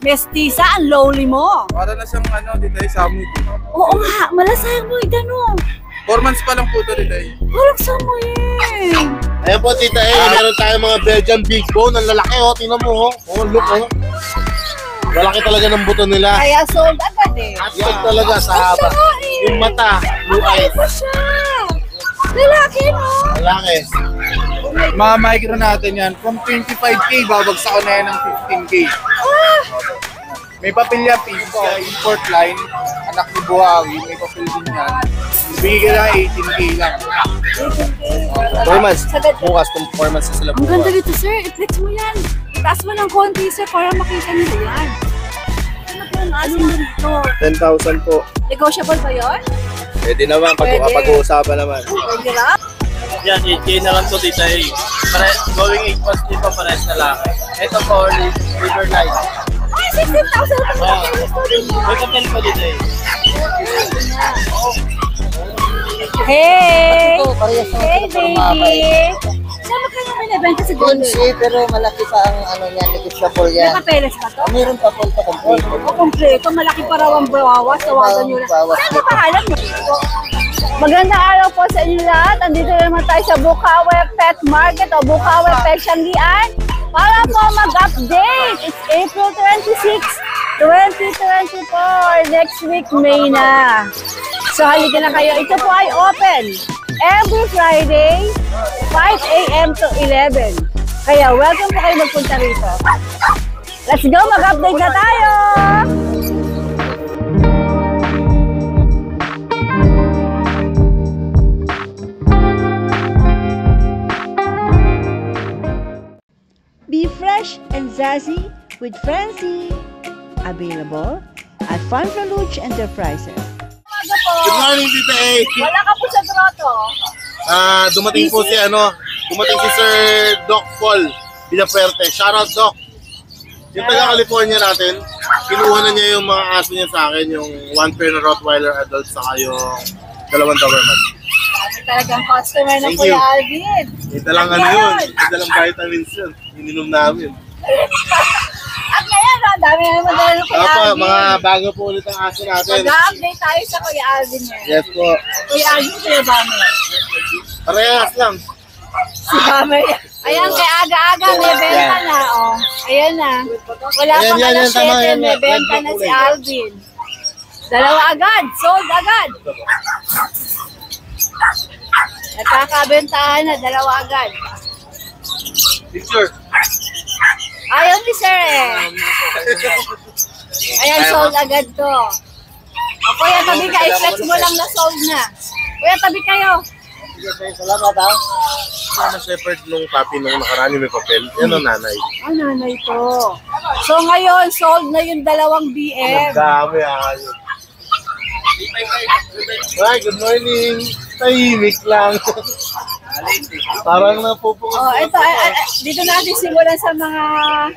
Mestiza, ang lowly mo. Para na siyang dito ay Samoy. Oo nga, malasay mo itanong. 4 months pa lang po ito dito ay. Walang Samoy eh. Ayan po tita meron tayong mga Belgian big bone. Ang lalaki tingnan mo look lalaki talaga ng buto nila. Kaya sold agad eh. Atag talaga sa haba. Yung mata, blue eyes. Ano siya? Lalaki no? Lalaki. Mga micro natin yan, from 25k, babagsak ko na yan ng 15k. May papel yan, import line, anak ni Buhawi, may papel din yan. Bigyan na 18k lang. 4 months. Bukas kung 4 months na sila bukas. Ang ganda dito sir, i-flex mo yan. Itaas mo ng konti sir para makita nila yan. Ano po ang asin mo dito? 10,000 po. Negotiable ba yun? Pwede naman, pag-uusapan naman. Pwede na? Yan, 8K na lang to dito eh. Going 8 months dito, pares na lang. Ito po, liver light. Ay, 16,000 ang kapatid ko dito. May kapel pa dito eh. Hey! Hey, baby! Saan ba kayo binibenta sa Gold? Pero malaki pa ang niya, negotiable yan. Nakapeles ba to? Mayroon pa po ito complete. O, kompleto. Malaki pa raw ang bawas. Tawagan nyo lang. Saan ba pangalan nyo? Magandang araw po sa inyo lahat. Andito naman tayo sa Bukawi Pet Market o Bukawi Pet Shangian para po mag-update. It's April 26, 2024. Next week, May na. So, halika na kayo. Ito po ay open every Friday, 5 a.m. to 11. Kaya welcome po kayo magpunta rito. Let's go! Mag-update na tayo! Be fresh and zazzy with Francie. Available at Fanfra Luch Enterprises. Good morning, Tita A. Wala ka po sa grotto. Dumating po dumating si Sir Doc Paul Villafuerte. Shoutout, Doc. Yung taga-California natin, kinuha na niya yung mga aso niya sa akin, yung 1 pair na Rottweiler adult saka yung 2 Doberman. Talagang customer na Thank Kuya you. Alvin. Ito lang yun. Ito lang vitamins yun. Ininom namin. At ngayon, ang dami na naman dala ng Kuya Opo, Alvin. mga bago po ulit ang aso natin. Mag-update tayo sa Kuya Alvin niya. Yes po. Kuya Alvin, Kuya Bamer. Parehas lang. Si Bamer. Ayan, kay aga-aga, may benta na. Oh. Ayan na. Wala Ayan, pa yan, alas tama, 7, yan, may yan. benta na si Alvin. Dalawa agad, sold agad. Nakakabentahan na, dalawa agad. Picture. Ayaw ni sir eh. Ayan, sold agad to. O kuya, tabi ka, i-flex mo lang na sold na. Kuya, tabi kayo. Salamat ha. Ano shepherd nung puppy nung nakaraan yung may papel? Yan ang nanay. Ah, nanay to. So ngayon, sold na yung dalawang BM. Dami ayos. Hi, good morning. Tahimik lang. Parang napupukas. Oh, ito, dito natin simulan sa mga...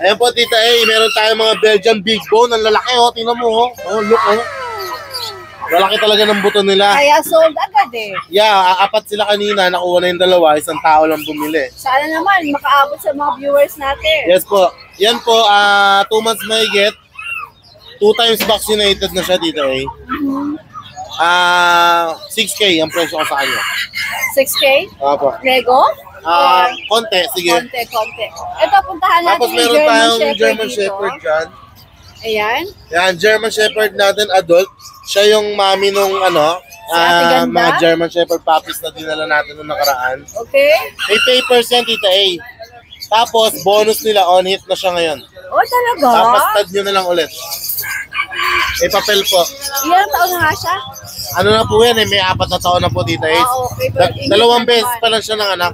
Ayan po, Tita A, meron tayong mga Belgian big bone. Ang lalaki tingnan mo look lalaki talaga ng buto nila. Kaya sold agad eh. Yeah, 4 sila kanina, nakuha na yung 2, isang tao lang bumili. Sana naman, makaabot sa mga viewers natin. Yes po. Yan po, 2 months may get. 2 times vaccinated na siya, Tita A. 6K ang presyo ko sa kanya. 6K? Opo. Lego? Konti, sige. Konti. Ito, puntahan natin Tapos yung meron tayong German dito. Shepherd dyan. Ayan. Yan, German Shepherd natin adult. Siya yung mami nung Ate Ganda? mga German Shepherd puppies na dinala natin nung nakaraan. Okay. May pay% Tita A. Tapos bonus nila on hit na siya ngayon. Oh, talaga? Tapos tad nyo na lang ulit. May papel po. Ilang taon na nga siya? Ano na po yan may 4 na taon na po Tita A. Okay. Pero 2 beses pa lang siya ng anak.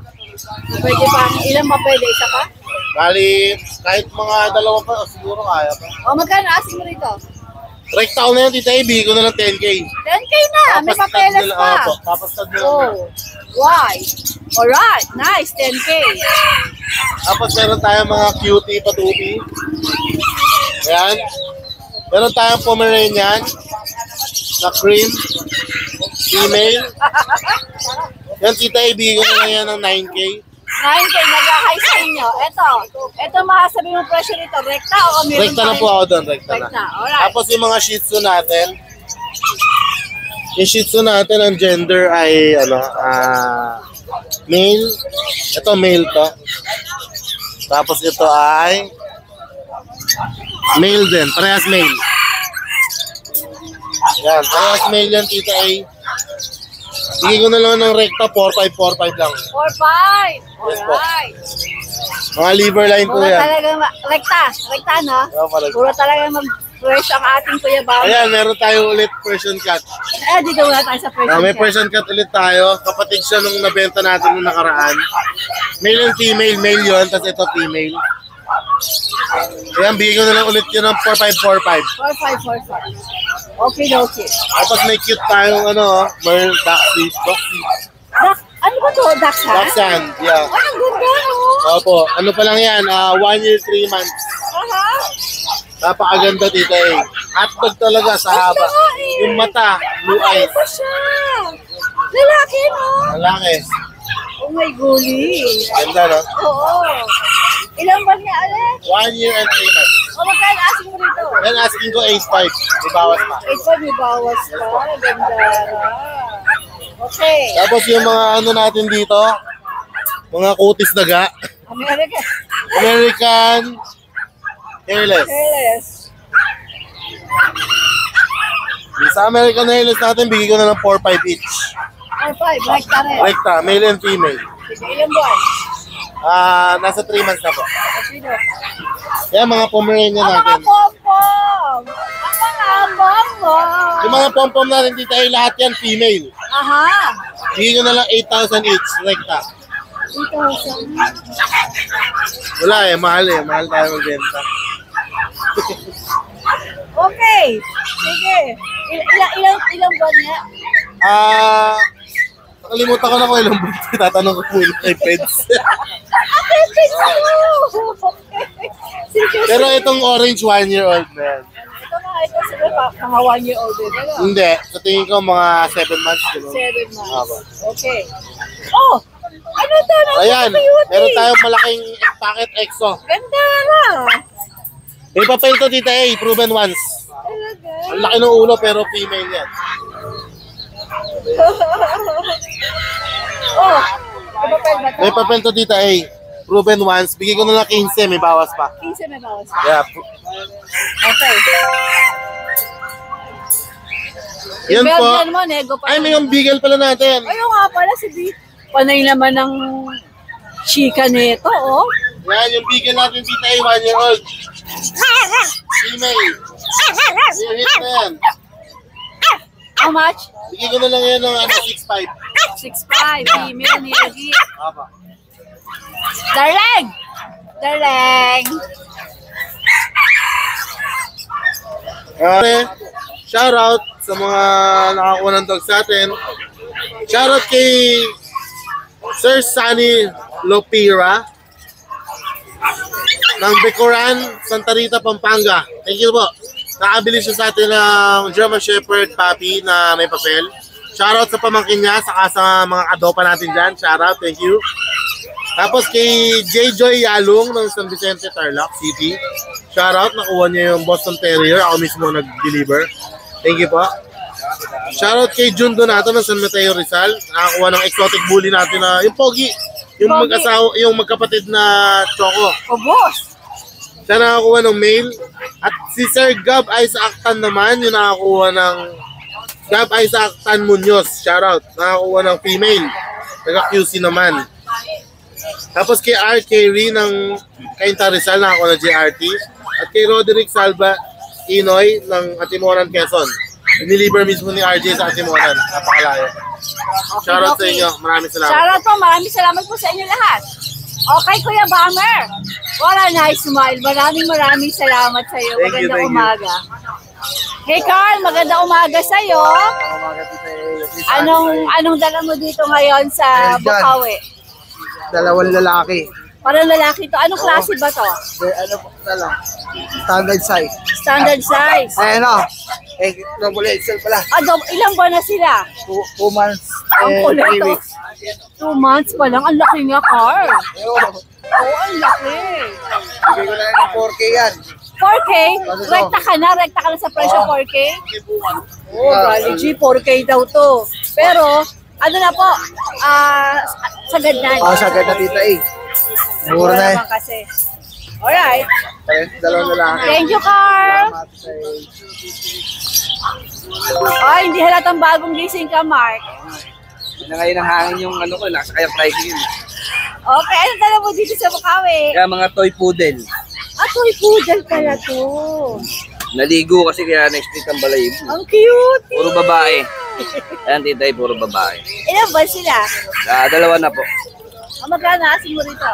Pwede pa. Ilan pa pwede? Isa pa? Bali, kahit mga 2 pa, siguro kaya pa. O, magkano asking mo rito? Rekta ko na yan, Tita A, bigay ko na ng 10K. 10K na. May papeles pa. Papastad nila. Oh. Why? Alright. Nice. 10K. Tapos meron tayong mga cutie patuti. Ayan. Meron tayong Pomeranian na cream. Female. Yan, Tita A, bigay ko na yan ng 9K. 9K, nag-high sa inyo. Ito masasabi mo presyo nito, rekta o meron Rekta na po ako doon, rekta na. Rekta, alright. Tapos yung mga Shih Tzu natin, yung Shih Tzu natin, ang gender ay, male. Ito, male to. Tapos ito ay male din, parehas male. Yan, parehas male yan, Tita A. Bigay ko na lang ng rekta, 4.5 lang. 4.5. Yes po. Alright. Mga liver line po Puro yan. talaga, rekta, no? Oo, pala. Puro talaga mag-presyo ang ating Kuya Bam. Ayan, meron tayo ulit Persian cat. Dito muna tayo sa presyo. May Persian cat ulit tayo. Kapatid siya nung nabenta natin nung nakaraan. Male and female, male yun, tapos ito female. Ayan, bigay ko na lang ulit yun ng 4.545. 4.5. Okay. Tapos may cute tayong Merl Dachshund. Ano ba to? Dachshund? Dachshund, yeah. Ang ganda, no? Opo, ano pa lang yan, 1 year, 3 months. Aha. Napakaganda dito eh. Hotdog talaga sa haba. Yung mata, blue eyes. Ano siya? Lalaki, no? Malaki. Oh my guli. Ganda, no? Oo. Ilang ba niya ulit? 1 year and 3 months. O magkano asking mo rito? Then asking ko 8.5. May bawas pa. 8.5 may bawas pa. Ganda. Okay. Tapos yung mga natin dito, mga kutis daga. American. American Hairless. Hairless. Sa American Hairless natin, bigay ko na ng 4.5 each. 4.5. Rekta rin. Rekta, male and female. Sige, ilang buwan? Nasa 3 months na po. Okay, no? Yan, mga Pomeranian Ang mga natin. pom-pom. Ang mga pom-pom. Yung mga pom-pom natin dito ay lahat yan female. Aha. Bigay ko na lang 8,000 each. Rekta. 2,000. Wala mahal Mahal tayo magbenta. Okay. Sige. Ilang buwan niya? Nakalimutan ko na kung ilang buwan. Tatanong ko po kay Peds. Pero itong orange 1 year old na yan. Ito ito siguro mga 1 year old din. Ano? Hindi. Sa tingin ko mga 7 months. 7 months. Aba. Okay. Oh! Ano to? Ayan. Meron tayong malaking packet EXO. Ganda na. May papel to Tita A. Proven once. Talaga. Ang laki ng ulo pero female yan. Oh! May papel ba to? May papel to Tita A. Proven once. Bigay ko na lang 15. May bawas pa. 15 may bawas. Yeah. Okay. Yan po. Belgian mo, nego pa. Ay, may yung beagle pala natin. Ayun nga pala, si B. Panay naman ng chika nito, oh. Yan, yung beagle natin Tita A. 1 year old. Female. Yung hit na yan. How much? Bigay ko na lang yan ng 6.5. 6.5. Female, nilagi. Aba. Darling! Shoutout sa mga nakakuha ng dog sa atin. Shoutout kay Sir Sunny Lopira ng Bicoran, Santa Rita, Pampanga. Thank you po. Nakabili siya sa atin ng German Shepherd puppy na may papel. Shoutout sa pamangkin niya, saka sa mga kadopa natin dyan. Shoutout, thank you. Tapos kay J. Joy Yalong ng San Vicente, Tarlac City. Shoutout, nakuha niya yung Boston Terrier. Ako mismo nag-deliver. Thank you po. Shoutout kay Jun Donato ng San Mateo Rizal. Nakakuha ng exotic bully natin na yung Pogi. Yung Pogi. mag-asawa, yung magkapatid na Choco. Oh, boss! Siya nakakuha ng male. At si Sir Gab Isaac Tan naman, yung nakakuha ng Gab Isaac Tan Munoz. Shoutout. Nakakuha ng female. Taga-QC naman. Tapos kay RK Ri ng Cainta Rizal, nakakuha ng JRT. At kay Roderick Salva Inoy ng Atimonan, Quezon. Niliver mismo ni RJ sa Atimonan. Napakalayo. Shoutout sa inyo. Maraming salamat. Shoutout po. Maraming salamat po sa inyo lahat. Okay, Kuya Bamer. What a nice smile. Maraming salamat sa iyo. Thank you, Magandang thank you. umaga. Hey Carl, magandang umaga sa iyo. Anong dala mo dito ngayon sa Belgian. Bukawi? Dalawang lalaki. Parang lalaki to. Anong klase ba to? Ano po lang? Standard size. Standard size. Ay, ano? Double XL pala. Ilang buwan na sila? 2 months Ang and kulit 3 to. weeks. 2 months pa lang. Ang laki nga, Carl. Oo, ang laki. Bigay ko na lang ng 4K yan. 4K? Rekta ka na sa presyo 4K? Oh, Bali G, 4K daw to. Pero, ano na po, sagad na. Sagad na tita eh. Mura na eh. naman kasi. Alright. Dalawang lalaki. Thank you, Carl. Ay, hindi halatang bagong gising ka, Mark. Na ngayon ang hangin yung ano ko, nasa kaya tricycle. Okay, ano tala mo dito sa Bukawi? Kaya mga toy poodle. Toy poodle pala to. Naligo kasi kaya na-split ang balayibo. Ang cute. Puro babae. Ayan titay, puro babae. Ilan ba sila? Dalawa na po. Magkano asin mo rito?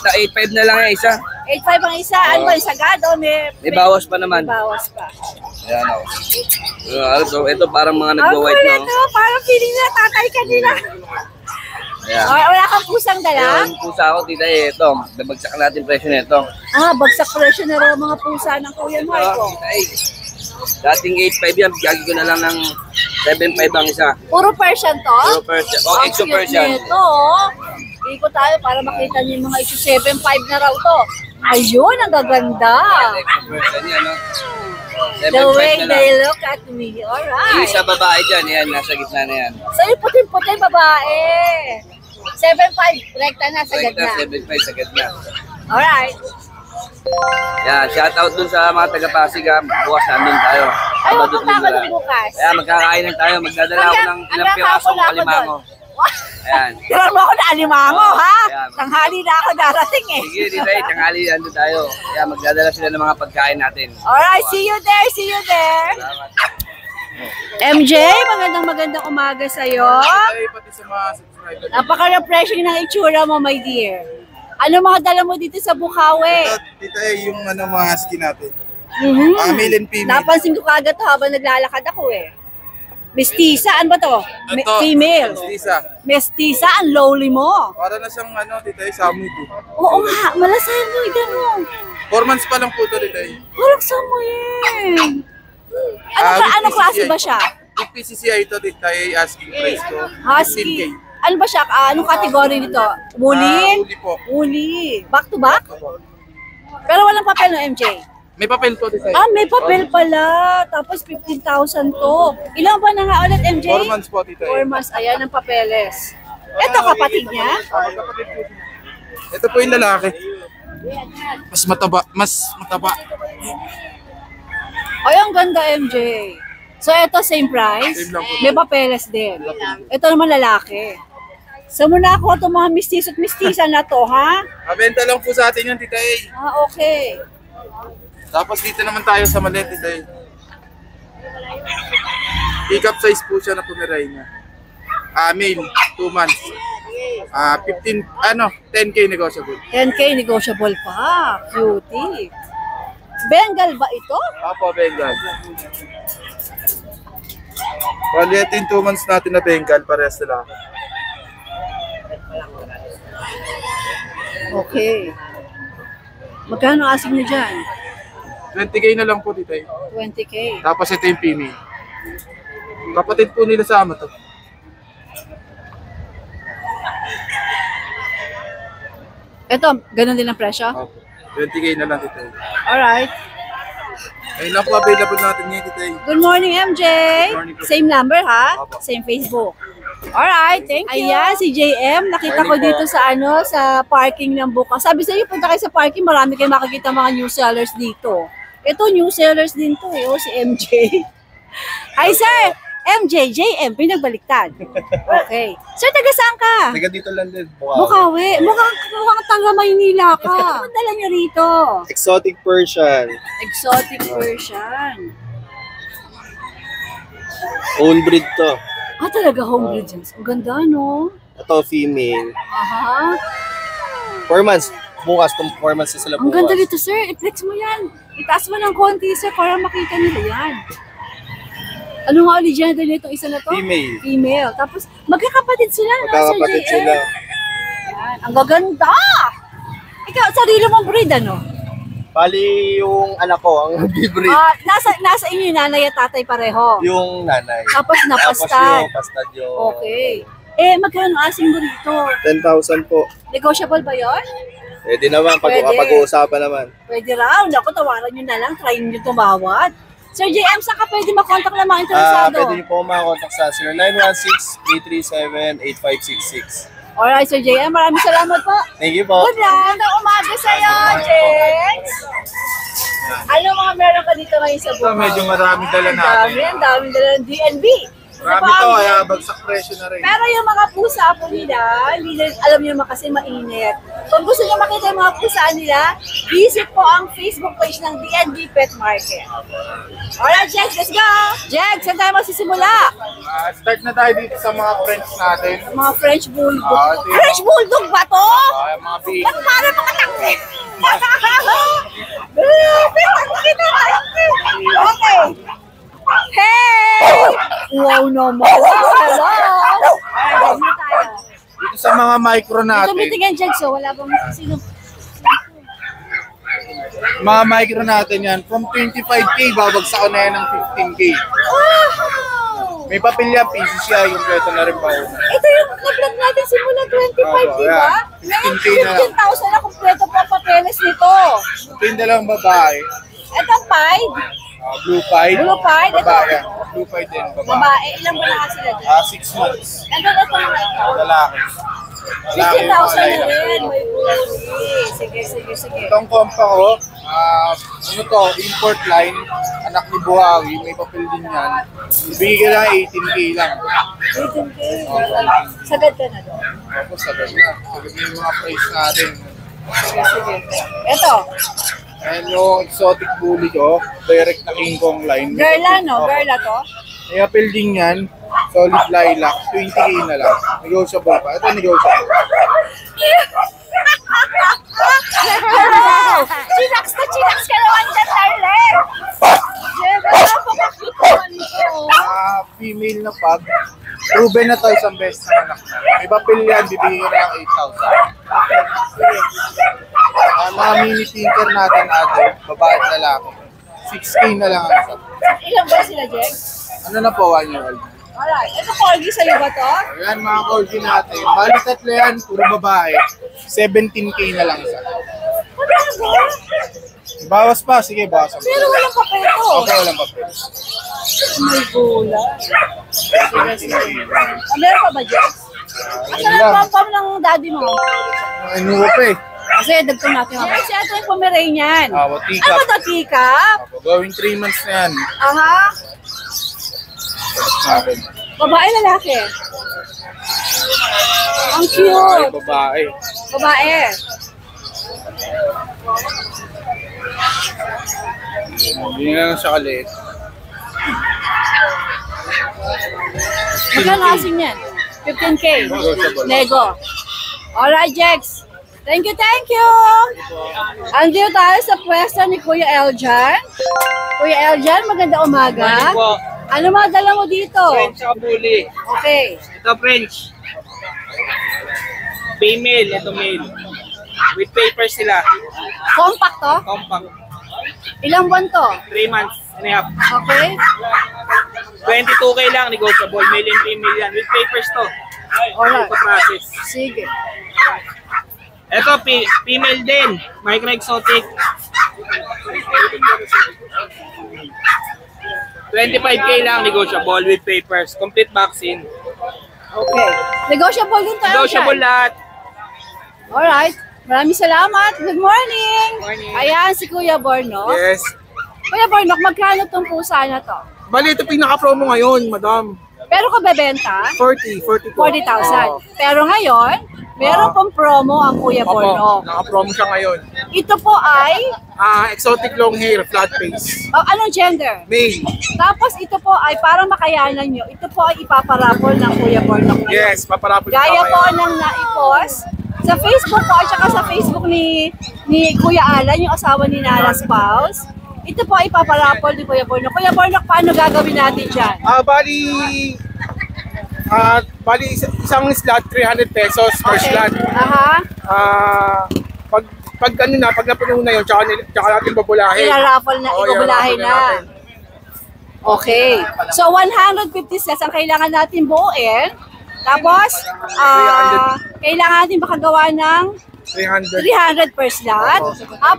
8.5 na lang yung isa. 8.5 ang isa. Ano ba yung sagado? May bawas pa naman. May bawas pa. Ayan o. Ito parang mga Ang nagwa-white kulit no. to. Parang feeling na tatay ka nila. Ayan. Wala kang pusang dala? Yung pusa ko titay, ito. Babagsak natin presyo nito. Bagsak presyo na raw mga pusa ng Kuya Marco. Titay. Dating 8.5 yan, bigyan ko na lang ng 7.5 ang isa. Puro Persian to? Puro Persian. Oh, exo Persian. Ito, ikot tayo para makita niyo yung mga issue 7.5 na raw to. Ayun, ang gaganda. Exo Persian yan, no? The 7.5 way na lang. they look at me. Yung Alright. isa babae dyan, yan, nasa gitna na yan. So yung puti-puti babae. 7.5, rekta na, sagad na. 7.5 sa gitna. Alright. Yan, shoutout dun sa mga taga-Pasig ha. Bukas nandun tayo. Ay, Sabado at pupunta ako Linggo. doon bukas. Kaya magkakainan tayo. Magdadala ako ng ilang pirasong alimango. Ayan. Tiran mo ako na alimango, ha? Ayan. Tanghali na ako darating eh. Sige, dito eh. Tanghali nandun tayo. Kaya magdadala sila ng mga pagkain natin. Alright, see you there, see you there. Salamat. MJ, magandang umaga sa'yo. Ay, pati sa mga subscriber. Napaka-refreshing ng itsura mo, my dear. Ano mga dala mo dito sa Bukawi? Dito ay yung mga husky natin. Male and female. Napansin ko kagad to habang naglalakad ako eh. Mestiza, ano ba to? Ito, Female. Mestiza. Mestiza, ang lowly mo. Para na siyang dito ay Samoy po. Oo nga, malasayan mo, gano'n. 4 months pa lang po ito dito ay. Walang Samoy. Ano klase ba siya? Yung PCCI ito dito ay asking price ko. Husky. 15K. Ano ba siya? Anong category nito? Woolly? Uli po. Woolly. Back to back? Pero walang papel no, MJ? May papel po dito ay. May papel pala. Tapos 15,000 to. Ilan ba na nga ulit, MJ? 4 months po dito 4 ay. months. Ayan ang papeles. Ito kapatid niya? Kapatid po. Ito po yung lalaki. Mas mataba. Ay, ang ganda, MJ. So, ito same price. Same lang po. May papeles din. Ito naman lalaki. Sa muna ako itong mga mistis at mistisa na to, ha? Mabenta lang po sa atin yun, tita ay. Okay. Tapos dito naman tayo sa maliit, tita ay. Pick-up size po siya na pumiray niya. Male, 2 months. 10K negotiable. 10K negotiable pa. Cutie. Bengal ba ito? Apo, Bengal. Bali, ito yung 2 months natin na Bengal, parehas sila. Okay. Magkano asing niyo dyan? 20K na lang po dito. 20K. Tapos ito yung female. Kapatid po nila sa ama to. Ito, ganun din ang presyo? Opo. 20K na lang dito. Alright. Ayun lang po available natin ngayon dito. Good morning, MJ. Good morning po. Same number, ha? Opo. Same Facebook. Alright, thank you. Ayan, si JM. Nakita ko Morning dito sa sa parking ng Bukas. Sabi sa iyo, punta kayo sa parking, marami kayo makikita mga new sellers dito. Ito, new sellers din to. Si MJ. Hi, sir. MJ, JM, pinagbaliktad. Okay. Sir, taga saan ka? Taga dito lang din. Bukawi. Mukhang taga Maynila ka. Ano dala niyo rito? Exotic Persian. Exotic Persian. Own breed to. Talaga home breed dyan. Ang ganda, no? Ito female. Aha. 4 months. Bukas, 4 months na sila Ang ganda dito, sir. I-flex mo yan. Itaas mo ng konti, sir, para makita nila yan. Ano nga ulit dyan nito isa na to? Female. Female. Tapos, magkakapatid sila, no, Sir Magkakapatid JM? sila. Yan. Ang gaganda! Ikaw, sarili mong breed, ano? Bali yung anak ko, ang breed. Nasa inyo yung nanay at tatay pareho. Yung nanay. Tapos Tapos napastad. yung pastad yung... Okay. Magkano asing mo rito? 10,000 po. Negotiable ba yun? Pwede naman, Pwede. pag-uusapan naman. Pwede raw. Naku, tawaran nyo na lang. Try nyo tumawad. Sir JM, saan ka pwede makontak ng mga interesado? Pwede niyo po makakontak sa 0916-337-8566. Alright, Sir JM. Maraming salamat po. Thank you po. Good luck. Magandang umaga sa'yo, Jex. Ano mga meron ka dito ngayon sa Ito, buka? medyo maraming dala Ang natin. daming dala ng DNB. Marami to, kaya bagsak presyo na rin. Pero yung mga pusa po nila, hindi nila, alam niyo naman kasi mainit. Kung gusto niyo makita yung mga pusa nila, visit po ang Facebook page ng DNB Pet Market. Alright, Jex, let's go! Jex, saan tayo magsisimula? Start na tayo dito sa mga friends natin. Mga French Bulldog. Ah, ito yung French Bulldog ba to? Yung mga big. Ba't para mga taktik? Okay. Hey! Wow naman. Hello! Ay, dito tayo. Dito sa mga micro Ito natin. meeting and Jex, so wala bang sino. Mga micro natin yan. From 25K, babagsak na yan ng 15K. Wow! May papel yan, PCCI, kompleto na rin pa yun. Ito yung na-vlog natin simula 25, di ba? Ngayon, 15K na lang. 15,000 na kompleto po ang papeles nito. Ito yung dalawang babae. Ito, Pied. Blue Pied. Blue Pied, ito. Babae yan. Blue Pied din, babae. Babae, ilang buwan na sila dyan? 6 months. Ano na ito mga ito? Lalaki. 15,000 na rin. May bully. Sige. Itong kompa ko, ano to, import line, anak ni Buhawi, may papel din yan. Ibigay lang 18K lang. 18K. Sagad ka na doon. Tapos sagad na. Sagad yung mga price natin. Sige. Ito. Ayan yung exotic bully ko, direct na King Kong line. Girla, no? Girla to? May apel din yan, solid lilac, 20K na lang. Negotiable pa. Ito negotiable. Chinax ka naman dyan, Darlene! Diba, napaka-cute naman ito. Female na pag, proven na to isang best na anak na. May papel yan, bibigyan ko na ng 8,000. Mga mini tinker natin natin, babae at lalaki. 6K na lang ang isa. Ilang ba sila, Jex? Ano na po, 1 year old. Alright. Ito, corgi sa'yo ba to? Ayan mga corgi natin. Bali tatlo yan, puro babae. 17K na lang isa. Ano ba? Bawas pa, sige, bawas pa. Pero walang papel to. Okay, walang papel. May gula. 17K. Meron pa ba, Jex? Asan ang pam-pam ng daddy mo? Ano pa eh. Kasi dagtong natin. Kasi ito yung Pomeranian. Ano Ano ba ito, teacup? Going 3 months na yan. Aha. Tapos natin. Babae, lalaki. Ang Ay, cute. babae. Babae. Hindi na lang siya kaliit. Magkano asing yan? 15K. Negotiable. Nego. Alright, Jex. Thank you. Andito tayo sa pwesto ni Kuya Eljan. Kuya Eljan, maganda umaga. Po, Ano mga dala mo dito? French sa bully. Okay. Ito French. Female, ito male. With papers sila. Compact to? Compact. Ilang buwan to? 3 months and a half. Okay. 22K lang, negotiable. Male and female yan. With papers to. Alright. Ito process. Sige. Ito, female din. Micro exotic. 25K lang, negotiable with papers. Complete vaccine. Okay. Negotiable din tayo. Negotiable lahat. Alright. Maraming salamat. Good morning. Morning. Ayan, si Kuya Borno. Yes. Kuya Borno, magkano tong pusa na to? Bali, ito pinaka-promo ngayon, madam. Pero kung bebenta, 40 po. 40,000. Pero ngayon, meron pong promo ang Kuya Borno. Naka-promo siya ngayon. Ito po ay, Exotic long hair, flat face. anong gender? Male. Tapos ito po ay para makayanan nyo, ito po ay ipaparapol ng Kuya Borno. Yes, paparapol siya Gaya po ngayon. ng naipos sa Facebook po at saka sa Facebook ni Kuya Alan, yung asawa ni Nara spouse. Ito po ay ipaparapol ni Kuya Borno. Kuya Borno, paano gagawin natin dyan? Bali isang slot 300 pesos per slot. Aha. Pag napuno na yun, tsaka natin babulahin. Iraraffle na, Oo, ibabulahin iraraffle na. natin. Okay. So 150 sets ang kailangan natin buuin Tapos, kailangan natin makagawa ng 300 per slot.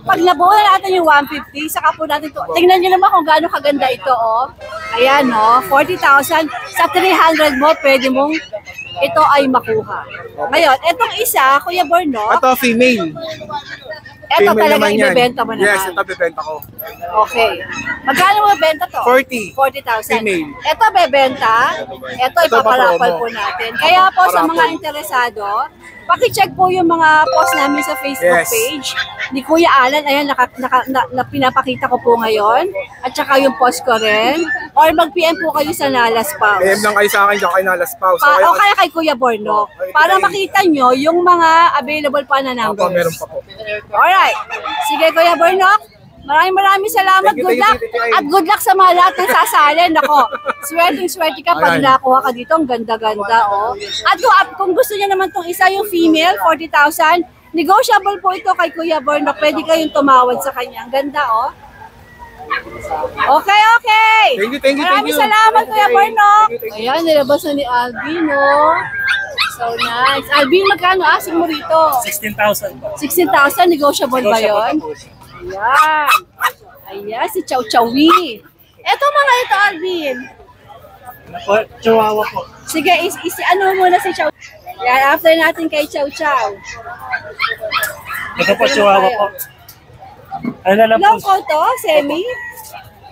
Pag nabuo na natin yung 150, saka po natin ito. Tingnan nyo naman kung gaano kaganda ito, oh. Ayan, oh, 40,000. Sa 300 mo, pwede mong ito ay makuha. Ngayon, itong isa, Kuya Borno, Ito, female. ito Female talaga naman yan. ibebenta mo naman. Yes, ito bebenta ko. Okay. Magkano mo benta to? 40. 40,000. Female. Ito bebenta. Ito ipaparapal po natin. Kaya po sa mga interesado, paki-check po yung mga post namin sa Facebook Yes. page ni Kuya Alan. Ayan, pinapakita ko po ngayon. At saka yung post ko rin. Or mag-PM po kayo sa Nalas Pause. PM lang kayo sa akin, diyan kayo nalas pause. O kaya kay Kuya Borno. Para makita nyo yung mga available pa na numbers. meron pa po. Alright. Sige, Kuya Borno. Maraming salamat. Thank you, Good thank you, luck. thank you. At good luck sa mga lahat ng sasalin. Ako, swerte ka pag Ayan. nakuha ka dito. Ang ganda-ganda, oh. At kung gusto niya naman itong isa, yung female, 40,000, negotiable po ito kay Kuya Borno. Pwede kayong tumawad sa kanya. Ang ganda, oh. Okay. Thank you. Maraming salamat, Kuya Borno. Ayan, nilabas na ni Alvin, oh. So nice. Alvin, magkano asing mo rito? 16,000 po. 16,000, negotiable ba yun? Ayan. Ayan, si Chow Chowi. Eto mga ito, Alvin. Chihuahua po. Sige, ano muna si Chow. Yan, after natin kay Chow Chow. Ito po, Chihuahua po. Ano na lang po? Long coat to? Semi?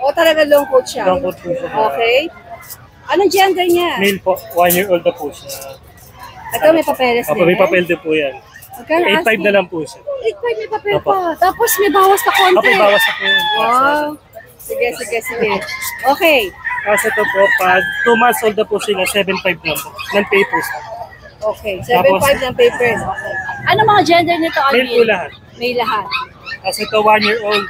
O talaga long coat siya? Long coat po siya. Okay. Anong gender niya? Male po, 1-year-old na po siya. Ito may papeles Opo, may papel din po yan. Magkano 8.5 asking? na lang po siya. 8.5 may papel Opo. pa. Tapos may bawas na konti. Opo, bawas na po yun. Wow. Sige. Okay. Kasi ito po, pag 2 months old na po sila, 7.5 lang po. Non-papers. Okay. 7.5 ng papers. Okay. Ano mga gender nito, Alvin? Male po lahat. May lahat. Kasi ito 1-year-old,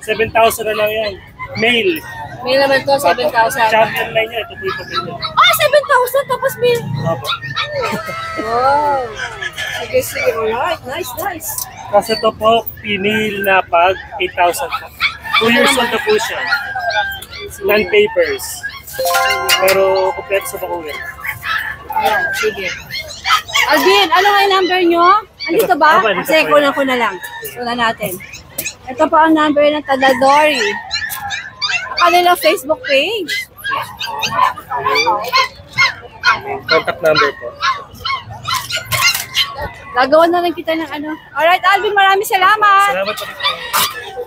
7,000 na lang yan. Male. May naman to, 7,000. Champion line niya, ito po yung papel niya. 7,000 tapos may... Opo. Wow. Sige. Alright. Nice. Kasi ito po, female na pag 8,000 po. 2 years old na po siya. Non-papers. Pero kompleto sa bakuyan. Ayan, sige. Alvin, ano nga yung number nyo? Andito ba? Opo, andito Sige, po yun. kunan ko na lang. Kunan natin. Ito po ang number ng Tadadori. Ang kanilang Facebook page. Contact number po. Gagawa na lang kita ng ano. Alright, Alvin, maraming salamat. Salamat po.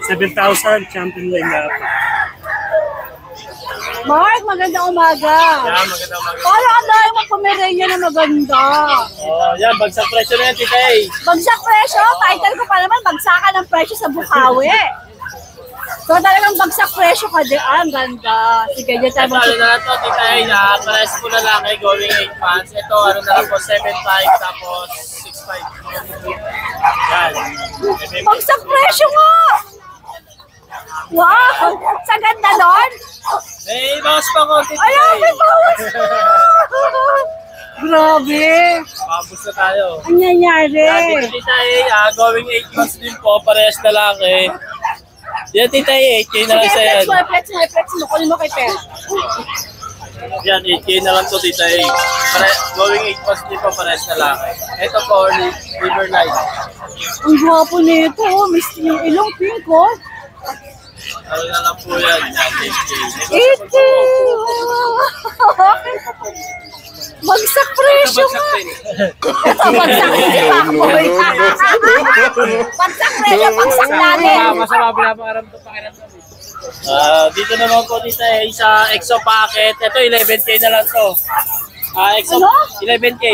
7,000 champion line na po. Mark, magandang umaga. Yan, maganda umaga. Parang ang dahil mo pumirenya na maganda. Oh, yan, bagsak presyo na yan, Tita A. Bagsak presyo, title ko pa naman, bagsakan ng presyo sa Bukawi. So talagang bagsak presyo ka din. Ang ganda. Sige, dyan tayo Ito, ano na lang to, Tita A, na pares po na lang going 8 months. Ito, ano na lang po, 7.5, tapos 6.5. Yan. Bagsak presyo nga! Wow! Sa ganda doon? Eh, bawas pa ko, Tita Ay, A. may bawas na! Grabe! Pabos na tayo. Ang nangyari? Yan, dito, Tita A, going 8 months din po, parehas na lang eh. Yan, Tita A, 8K na lang sa yan. Flex mo. Kunin mo kay Per. Yan, 8K na lang to, Tita A. Going 8 months din po, parehas na lang eh. Ito po, River Light. Ang gwapo nito. Misty yung ilong pink, oh. Ano na lang po yan, 8K. Ito! Bagsak presyo nga! Ito, bagsak hindi pa ako. Bagsak presyo, bagsak natin. Masama pinapangarap to pakiramdam. Dito naman po dito sa EXO packet. Ito 11K na lang to. EXO Ano? 11K.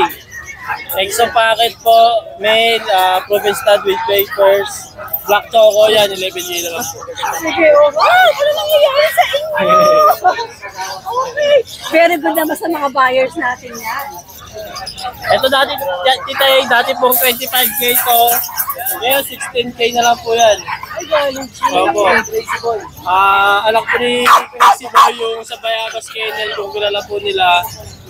EXO packet po, male, proven stud with papers. Black choco yan, 11K na lang po. Sige, oh. Wow, ano nangyayari sa inyo? Okay. Very good naman sa mga buyers natin yan. Ito dati pong 25K to. Ngayon 16K na lang po yan. Ay, Kuya Luigi. Opo. Anak ko ni Crazy Boy yung sa Bayabas Kennel, kung kilala po nila.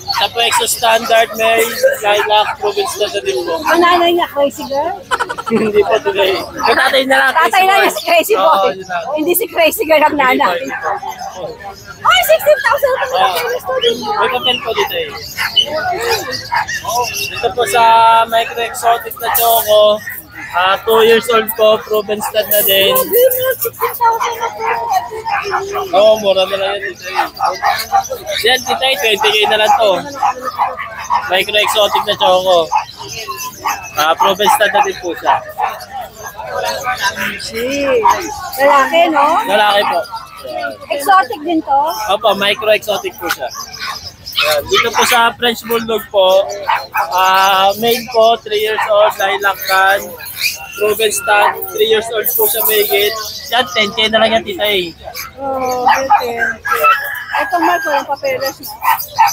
Sa po Exo Standard, may Lilac, Province na din po. Ang nanay niya, Crazy Girl? Hindi po today. Yung tatay na lang, Tatay na niya si Crazy Boy. Oo, yun lang. Hindi si Crazy Girl ang nanay. Ay, 16,000 ang pinapeles to dito. May papel po dito eh. Dito po sa Micro Exotic na Choco. 2 years old po, proven stud na din. Grabe, mga 16,000 na po. Oo, mura na lang yan dito eh. Yan, dito eh, 20k na lang to. Micro Exotic na Choco. Proven stud na din po siya. Lalaki, no? Lalaki po. Exotic din to. Opo, Micro Exotic po siya. Yan. Dito po sa French Bulldog po, male po, 3 years old, lilac can, proven stud, 3 years old po siya mahigit. Yan, 10k na lang yan, tita eh. Oh, okay. Itong Marco, yung papeles mo.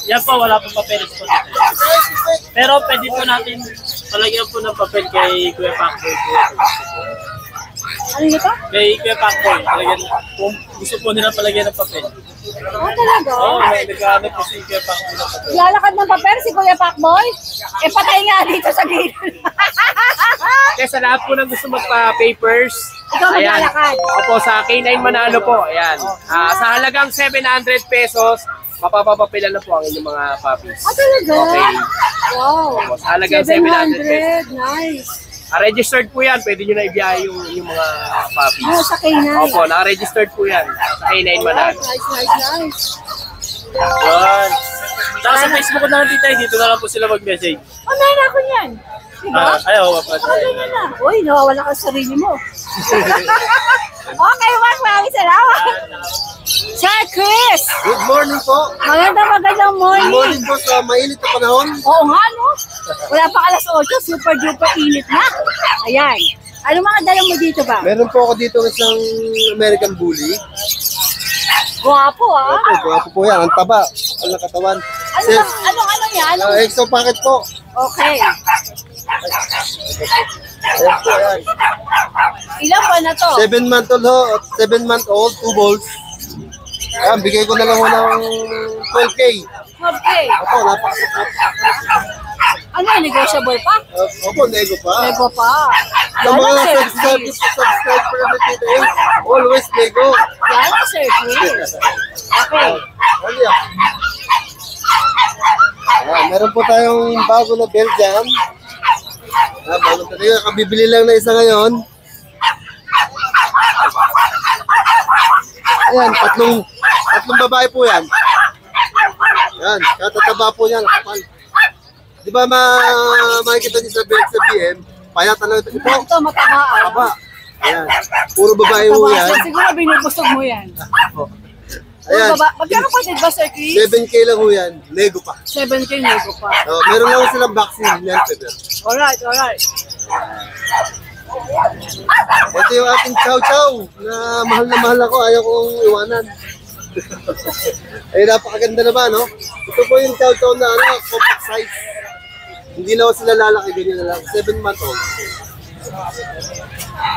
Yan po, wala pong papeles po dito. Pero pwede po natin palagyan po ng papel kay Kuya Pacboy. Ano ito? Kay Kuya Pacboy, palagyan, kung gusto po nila palagyan ng papel. Talaga? Oo, nag-ano po si Kuya Pacboy ng papel. Lalakad ng papel si Kuya Pacboy? Eh, patay nga dito sa gilid. Kaya sa lahat po ng gusto magpa-papers, Ikaw maglalakad. Opo, sa K9 Manalo po, ayan. Sa halagang 700 pesos, mapapapapilan na po ang inyong mga puppies. Talaga? Okay. Wow. Opo, sa halagang 700 pesos. 700. Nice. Registered po yan, pwede nyo na ibiyahe yung mga puppies. Oh, sa K9. Opo, naka-registered po yan sa K9 Manalo. Nice. Yan. Tsaka sa Facebook na lang tita, dito na lang po sila mag-message. Oh, meron ako niyan. Diba? Ayaw, pa. Ganyan na. Uy, nawawala ka sa sarili mo. Okay, Mark. Maraming salamat. Sir Chris. Good morning po. Magandang morning. Good morning po sa mainit na panahon. Oo nga, no? Wala pa alas 8, super duper init na. Ayan. Ano mga dala mo dito ba? Meron po ako dito isang American Bully. Guwapo, ah. Opo, gwapo po yan. Ang taba. Ang katawan. Ano yan? Exo packet po. Okay. Ayan po, ayan. Ilan ba na to? 7-month-old, 2 balls. Ayan, bigay ko na lang ho ng 12K. Okay. Opo, napakasakit. Ano, negotiable pa? Opo, nego pa. Nego pa. Sa Yan mga ang Sir Chris. subscriber na dito, always nego. Yan ang Sir Chris. Okay. Ayan, meron po tayong bago na Belgian. Bago tayo, kabibili lang na isa ngayon. Ayan, tatlong babae po yan. Ayan, katataba po yan. Kapal. Di ba makikita niyo sa BM, payatan lang ito. Ito, mataba. Taba. Ayan, puro babae po yan. Siguro binubusog mo yan. Ayan, Magkano pa din ba, Sir Chris? 7K lang po yan. Nego pa. 7K nego pa. Meron lang silang vaccine yan, Peter. Alright. Ito yung ating chow chow na mahal ako, ayaw kong iwanan. Ay, napakaganda naman, no? Ito po yung chow chow na compact size. Hindi na sila lalaki, ganyan na lang. 7-month-old.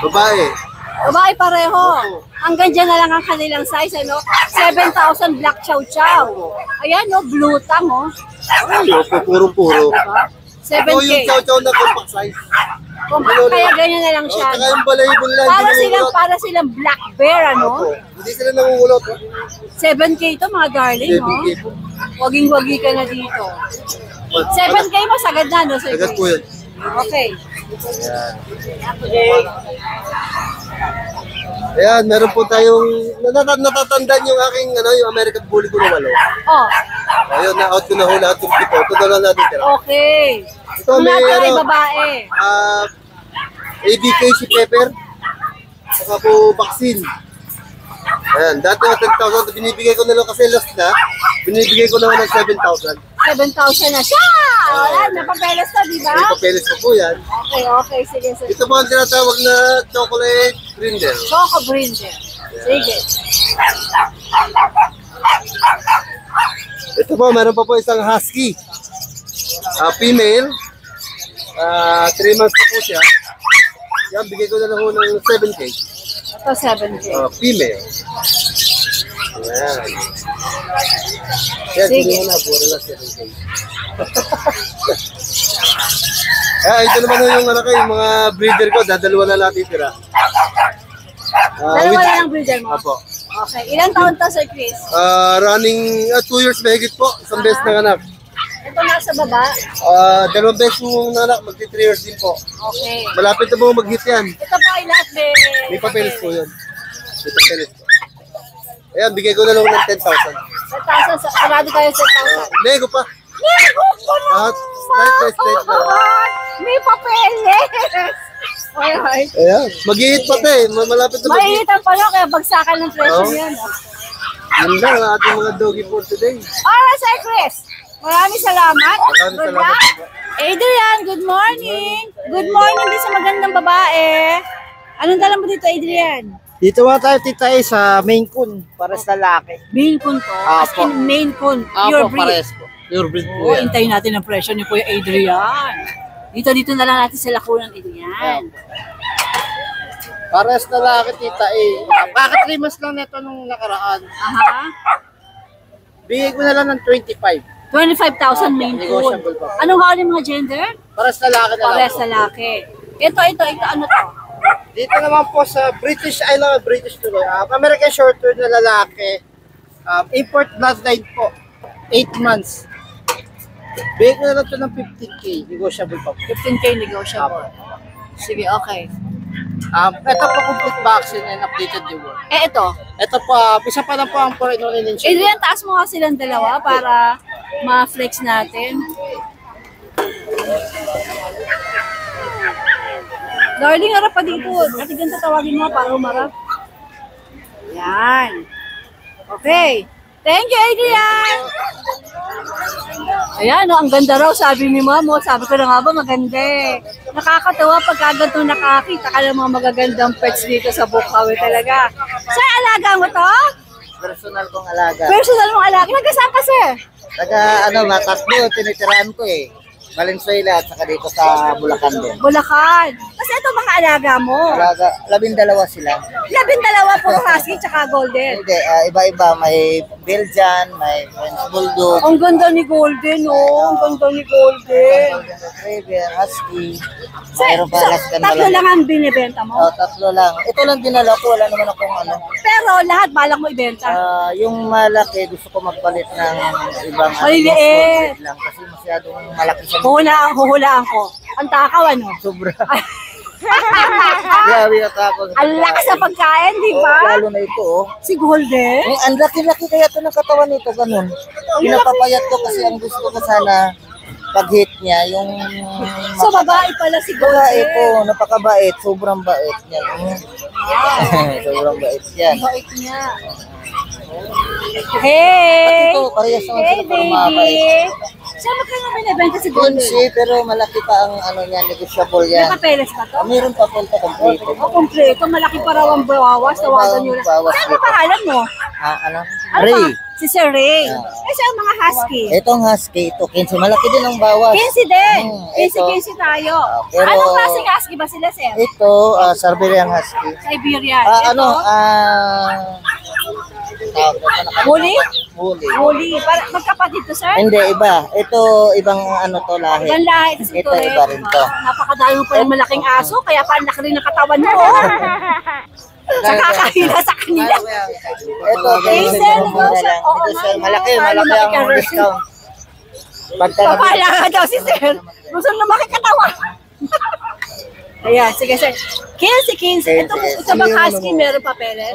Babae. Babae pareho. Hanggang dyan na lang ang kanilang size, ano? 7,000 black chow chow. Ayan, no? Blue tang, oh. Ay, puro-puro. Ito yung 7K. chow chow na compact size. Kaya ganyan na lang siya. Saka yung balahibo nila, Para silang black bear, ano? Hindi sila nangungulot. 7K ito, mga darling, no? 7K po. Waging-wagi ka na dito. 7K mo, sagad na, no? Sir Agad po Chris? yun. Okay. Ayan, meron po tayong natatandaan yung aking yung American Bully ko na 8. Oh, Ayun, na-out ko na ho lahat yung tipo. Ito na lang natin tira. okay. Ito may Mga ay babae. ABK si Pepper. Saka po vaccine. Ayan, dati 10,000 binibigay ko na lang kasi last na. Binibigay ko na ng 7,000. 7,000 na siya! Wala, napapelas na, di ba? May papeles pa po yan. Okay, sige. Ito po ang tinatawag na chocolate brindle. Choco Brinder. Sige. Ito po, meron pa po isang husky. Female. 3 months pa po siya. Yan, bigay ko na lang ho ng 7K. Ito 7K. Female. Ayan. Yan, Sige. kunin mo na. Puro na 7K. Ito naman yung ano yung mga breeder ko. Dadalawa na lang titira. Dalawa na lang breeder mo? Apo. Okay. Ilang taon to, Sir Chris? Running 2 years mahigit po. Isang beses na anak. Ito nasa baba? 2 beses yung anak. Magti 3 years din po. Okay. Malapit na po mag-hit yan. Ito po ay lahat May papeles po yun. May papeles po. Ayan, bigay ko na lang ng 10,000. 10,000. Sarado kayo 10,000. Nego pa. Nego ko na! Straight by straight lang. May papeles! Alright. Ayan, mag-hit pa te. Malapit na mag-hit. Maiitan pa lang, kaya bagsakan ng presyo Oo. yan. Yan lang ang ating mga doggy for today. Alright, Sir Chris. Maraming salamat. Maraming Good salamat luck. po. Adrian, good morning. Good morning din sa magandang babae. Anong dala mo dito, Adrian? Dito nga tayo titay sa Maine Coon, para sa lalaki. Maine Coon to? As Apo. in Maine Coon, pure Apo, breed. pares po. Pure breed po Oo, yan. hintayin natin ang presyo ni Kuya Adrian. Dito na lang natin sa lakunan, Adrian. Pares na lalaki titay. Bakit 3 months lang nito nung nakaraan? Aha. Bigay ko na lang ng 25. 25,000 Maine Coon. Negotiable pa. Anong hawali mga gender? Pares na lalaki na lang. Pares lalaki. Ito, ano to? Dito naman po sa British Island, British tuloy. American Shorthair na lalaki. Import bloodline po. 8 months. Bigay ko na lang ito ng 15K. Negotiable pa po. 15K negotiable. Sige, okay. Ito po complete vaccine and updated the work. Ito. Ito po, isa pa lang po ang foreign insurance. Adrian, taas mo nga silang dalawa para ma-flex natin. Darling, harap pa dito. Ate ganito tawagin mo para humarap. Yan. Okay. Thank you, Adrian! Ayan, no, ang ganda raw, sabi ni Mamo. Sabi ko na nga ba, maganda eh. Nakakatawa pagka ganito nakakita ka ng mga magagandang pets dito sa Bukawi talaga. Sir, alaga mo to? Personal kong alaga. Personal mong alaga. Nagkasama ka, sir? Matatlo, tinitirahan ko eh. Valenzuela at saka dito sa Bulacan din. Bulacan. Kasi ito mga alaga mo. Alaga, 12 sila. 12 puro husky tsaka golden. Hindi, iba-iba. May Belgian, may French Bulldog, Ang ganda ni Golden, oh. Ang ganda ni Golden. Golden Retriever, Husky. So, Mayroon pa Alaskan tatlo lang ang binibenta mo. tatlo lang. Ito lang dinala ko, wala naman akong ano. Pero lahat balak mo ibenta. Yung malaki, gusto ko magpalit ng ibang Maliliit. small breed lang kasi masyadong malaki siya. Huhulaan ko. Ang takaw, ano? Sobra. Grabe at ako. Ang lakas sa pagkain, di ba? Lalo na ito, oh. Si Golden? Ang laki-laki kaya ito ng katawan nito, ganun. Pinapapayat ko kasi ang gusto ko sana pag-hit niya, yung... So, babae pala si Babae Golden. po, napakabait, sobrang bait niya. Sobrang bait yan. Bait niya. Hey! Ito, parehas naman Hey, sila parang mga baby! bait. Saan magkano binibenta si Golden? Kunsi, pero malaki pa ang ano niya, negotiable yan. Nakapeles ba to? Mayroon pa po ito kompleto. O, kompleto. Malaki pa raw ang bawas. Tawagan nyo lang. Bawas Saan ba dito. pangalan mo? Ano? Ano Ray. pa? Si Sir Ray. Yeah. Kasi ang mga husky. Itong husky, ito, 15. Malaki din ang bawas. 15 din. Ito. 15 tayo. pero- Anong klaseng husky ba sila, Sir? Ito, Siberian husky. Siberian. Ito, Huli? Huli. Huli. Magkapatid to, Sir? Hindi, iba. Ito, ibang ano to, lahi. Ibang lahi. Kasi Ito, iba rin to. Napakadami mo pa yung malaking aso, kaya pa ang laki rin ng katawan mo. Oh. Sa kakahila sa kanila. Ito, Hazel, ganun lang. oo Ito, nga, sir, malaki paano ang makika-resin? discount. Pagka Papala nga daw si Sir. Gusto na makikatawa. Ayan, sige, Sir. 15. Ito bang husky, meron papeles?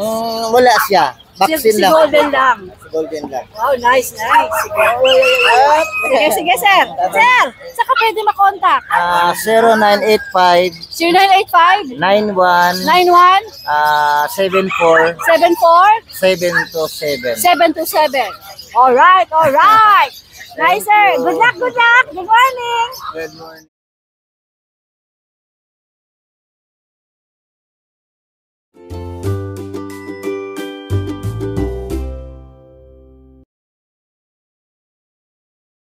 wala siya. Si Vaccine lang. Golden lang. Golden lang. Wow, nice. Sige, Sir. Sir, saan ka pwede makontak? 0985 0985 91 91 74 74 727. 727. All right. Nice, Sir. Good luck. Good morning. Good morning.